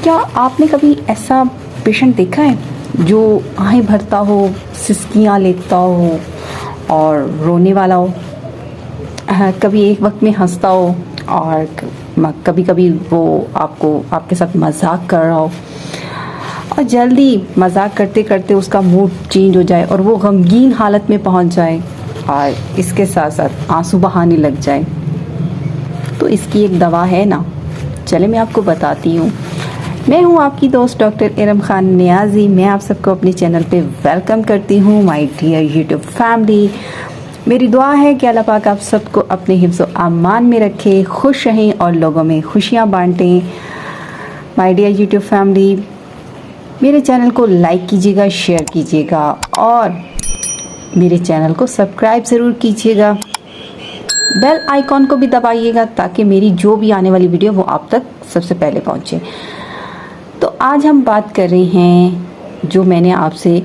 क्या आपने कभी ऐसा पेशेंट देखा है जो आहें भरता हो, सिसकियाँ लेता हो और रोने वाला हो? कभी एक वक्त में हंसता हो और कभी कभी वो आपके साथ मजाक कर रहा हो और जल्दी मजाक करते करते उसका मूड चेंज हो जाए और वो गमगीन हालत में पहुंच जाए और इसके साथ साथ आंसू बहाने लग जाए। तो इसकी एक दवा है ना, चले मैं आपको बताती हूँ। मैं हूँ आपकी दोस्त डॉक्टर इरम खान नियाजी। मैं आप सबको अपने चैनल पे वेलकम करती हूँ, माय डियर यूट्यूब फैमिली। मेरी दुआ है कि अल्लाह पाक आप सबको अपने हिफ्ज़ व अमान में रखे, खुश रहें और लोगों में खुशियाँ बांटें। माय डियर यूट्यूब फैमिली, मेरे चैनल को लाइक कीजिएगा, शेयर कीजिएगा और मेरे चैनल को सब्सक्राइब ज़रूर कीजिएगा। बेल आइकॉन को भी दबाइएगा ताकि मेरी जो भी आने वाली वीडियो वो आप तक सबसे पहले पहुंचे। तो आज हम बात कर रहे हैं, जो मैंने आपसे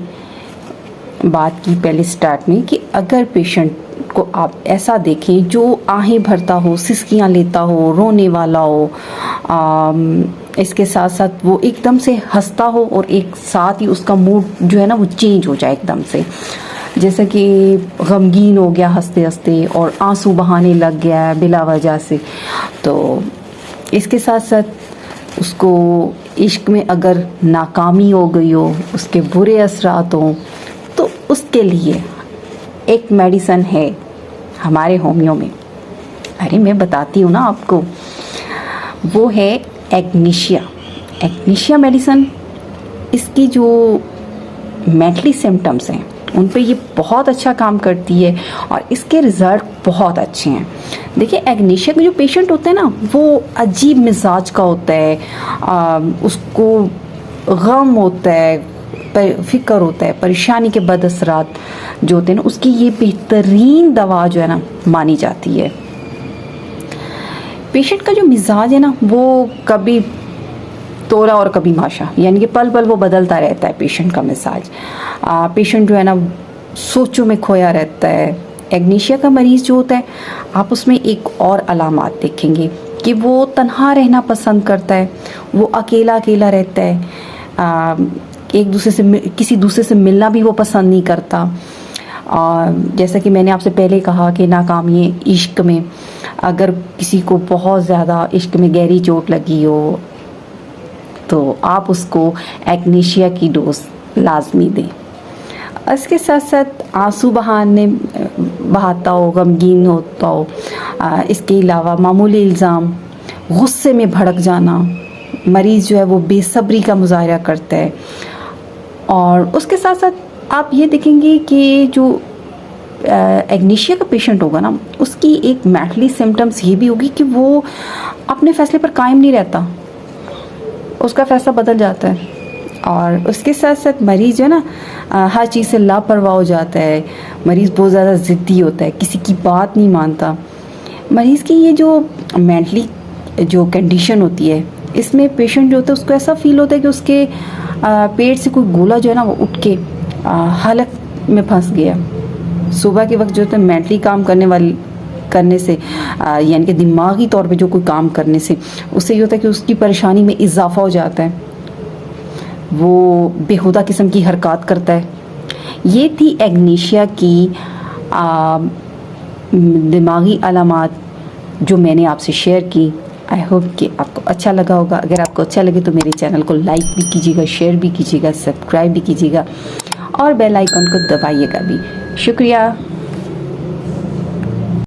बात की पहले स्टार्ट में, कि अगर पेशेंट को आप ऐसा देखें जो आहें भरता हो, सिसकियाँ लेता हो, रोने वाला हो, इसके साथ साथ वो एकदम से हंसता हो और एक साथ ही उसका मूड जो है ना वो चेंज हो जाए एकदम से, जैसे कि गमगीन हो गया हंसते हंसते और आंसू बहाने लग गया बिला वजह से। तो इसके साथ साथ उसको इश्क में अगर नाकामी हो गई हो, उसके बुरे असरात हों, तो उसके लिए एक मेडिसन है हमारे होमियो में। अरे मैं बताती हूँ ना आपको, वो है एग्नीशिया। एग्नीशिया मेडिसन, इसकी जो मेंटली सिम्टम्स हैं उन पे ये बहुत अच्छा काम करती है और इसके रिज़ल्ट बहुत अच्छे हैं। देखिए, एग्नीशिया के जो पेशेंट होते हैं ना, वो अजीब मिजाज का होता है, उसको गम होता है, फिक्र होता है, परेशानी के बदअसरात जो होते हैं ना, उसकी ये बेहतरीन दवा जो है ना मानी जाती है। पेशेंट का जो मिजाज है ना, वो कभी तोरा और कभी माशा, यानी कि पल पल वो बदलता रहता है पेशेंट का मिजाज। पेशेंट जो है ना सोचों में खोया रहता है। एग्नीशिया का मरीज़ जो होता है, आप उसमें एक और अलामात देखेंगे कि वो तन्हा रहना पसंद करता है, वो अकेला अकेला रहता है, एक दूसरे से किसी दूसरे से मिलना भी वो पसंद नहीं करता। जैसा कि मैंने आपसे पहले कहा कि नाकामी इश्क में, अगर किसी को बहुत ज़्यादा इश्क में गहरी चोट लगी हो तो आप उसको एग्नीशिया की डोज लाजमी दें। इसके साथ साथ आंसू बहाता हो, गमगीन होता हो, इसके अलावा मामूली इल्ज़ाम, गुस्से में भड़क जाना, मरीज़ जो है वो बेसब्री का मुजाहरा करता है। और उसके साथ साथ आप ये देखेंगे कि जो एग्नीशिया का पेशेंट होगा ना, उसकी एक मेंटली सिम्टम्स ये भी होगी कि वो अपने फैसले पर कायम नहीं रहता, उसका फैसला बदल जाता है। और उसके साथ साथ मरीज़ जो है ना हर चीज़ से लापरवाह हो जाता है। मरीज़ बहुत ज़्यादा ज़िद्दी होता है, किसी की बात नहीं मानता। मरीज़ की ये जो मेंटली जो कंडीशन होती है, इसमें पेशेंट जो होता है उसको ऐसा फील होता है कि उसके पेट से कोई गोला जो है ना वो उठ के हलक में फंस गया। सुबह के वक्त जो होता है मेंटली काम करने से यानी कि दिमागी तौर पे जो कोई काम करने से उससे ये होता है कि उसकी परेशानी में इजाफा हो जाता है, वो बेहुदा किस्म की हरकत करता है। ये थी एग्नीशिया की दिमागी अलामात जो मैंने आपसे शेयर की। आई होप कि आपको अच्छा लगा होगा। अगर आपको अच्छा लगे तो मेरे चैनल को लाइक भी कीजिएगा, शेयर भी कीजिएगा, सब्सक्राइब भी कीजिएगा और बेल आइकन को दबाइएगा भी। शुक्रिया।